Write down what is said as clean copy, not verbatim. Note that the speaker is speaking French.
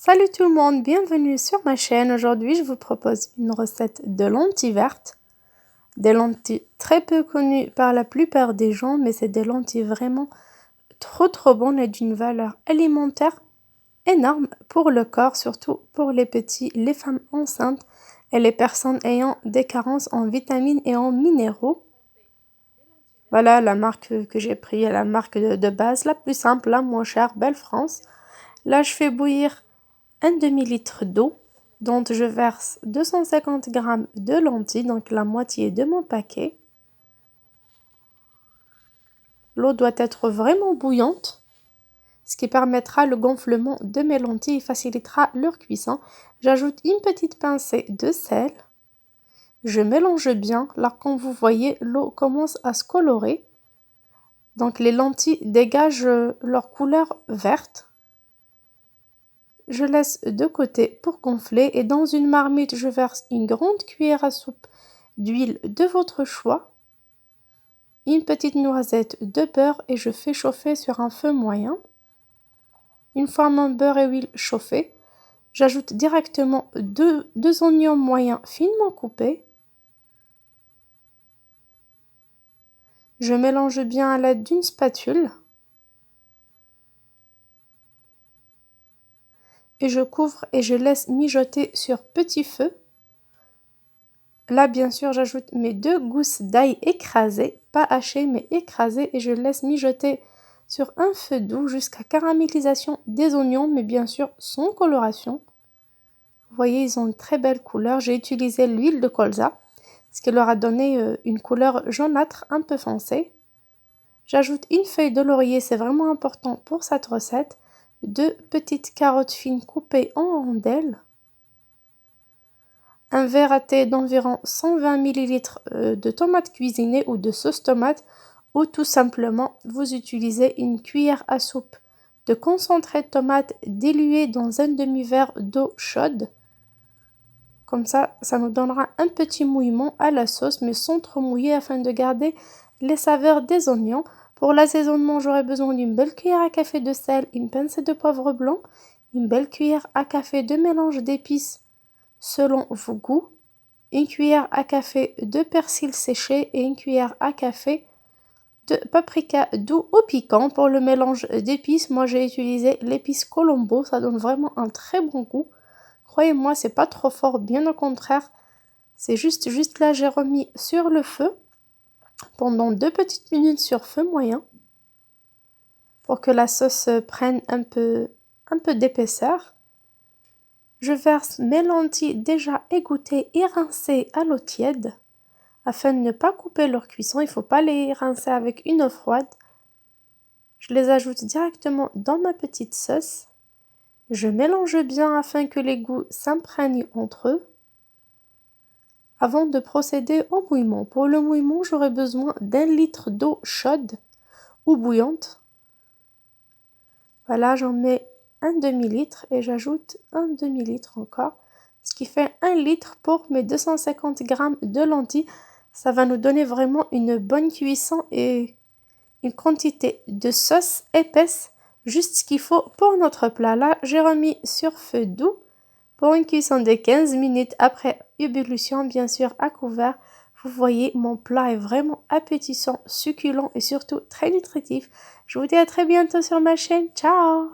Salut tout le monde, bienvenue sur ma chaîne. Aujourd'hui, je vous propose une recette de lentilles vertes. Des lentilles très peu connues par la plupart des gens, mais c'est des lentilles vraiment trop bonnes et d'une valeur alimentaire énorme pour le corps, surtout pour les petits, les femmes enceintes et les personnes ayant des carences en vitamines et en minéraux. Voilà la marque que j'ai pris, la marque de base, la plus simple, la moins chère, Belle France. Là, je fais bouillir un demi-litre d'eau dont je verse 250 g de lentilles, donc la moitié de mon paquet. L'eau doit être vraiment bouillante, ce qui permettra le gonflement de mes lentilles et facilitera leur cuisson. J'ajoute une petite pincée de sel. Je mélange bien. Là, comme vous voyez, l'eau commence à se colorer. Donc les lentilles dégagent leur couleur verte. Je laisse de côté pour gonfler et dans une marmite, je verse une grande cuillère à soupe d'huile de votre choix, une petite noisette de beurre et je fais chauffer sur un feu moyen. Une fois mon beurre et huile chauffés, j'ajoute directement deux oignons moyens finement coupés. Je mélange bien à l'aide d'une spatule. Et je couvre et je laisse mijoter sur petit feu. Là, bien sûr, j'ajoute mes 2 gousses d'ail écrasées, pas hachées, mais écrasées, et je laisse mijoter sur un feu doux jusqu'à caramélisation des oignons, mais bien sûr sans coloration. Vous voyez, ils ont une très belle couleur. J'ai utilisé l'huile de colza, ce qui leur a donné une couleur jaunâtre un peu foncée. J'ajoute une feuille de laurier, c'est vraiment important pour cette recette. 2 petites carottes fines coupées en rondelles. Un verre à thé d'environ 120 ml de tomates cuisinées ou de sauce tomate, ou tout simplement vous utilisez une cuillère à soupe de concentré de tomate dilué dans un demi-verre d'eau chaude. Comme ça nous donnera un petit mouillement à la sauce, mais sans trop mouiller afin de garder les saveurs des oignons. Pour l'assaisonnement, j'aurai besoin d'une belle cuillère à café de sel, une pincée de poivre blanc, une belle cuillère à café de mélange d'épices selon vos goûts, une cuillère à café de persil séché et une cuillère à café de paprika doux au piquant. Pour le mélange d'épices, moi j'ai utilisé l'épice Colombo, ça donne vraiment un très bon goût. Croyez-moi, c'est pas trop fort, bien au contraire. C'est juste là, j'ai remis sur le feu pendant 2 petites minutes sur feu moyen pour que la sauce prenne un peu d'épaisseur. Je verse mes lentilles déjà égouttées et rincées à l'eau tiède. Afin de ne pas couper leur cuisson, il ne faut pas les rincer avec une eau froide. Je les ajoute directement dans ma petite sauce. Je mélange bien afin que les goûts s'imprègnent entre eux. Avant de procéder au mouillement. Pour le mouillement, j'aurai besoin d'1 litre d'eau chaude ou bouillante. Voilà, j'en mets un demi-litre et j'ajoute un demi-litre encore, ce qui fait 1 litre pour mes 250 g de lentilles. Ça va nous donner vraiment une bonne cuisson et une quantité de sauce épaisse, juste ce qu'il faut pour notre plat. Là, j'ai remis sur feu doux pour une cuisson de 15 minutes après ébullition, bien sûr à couvert. Vous voyez, mon plat est vraiment appétissant, succulent et surtout très nutritif. Je vous dis à très bientôt sur ma chaîne. Ciao!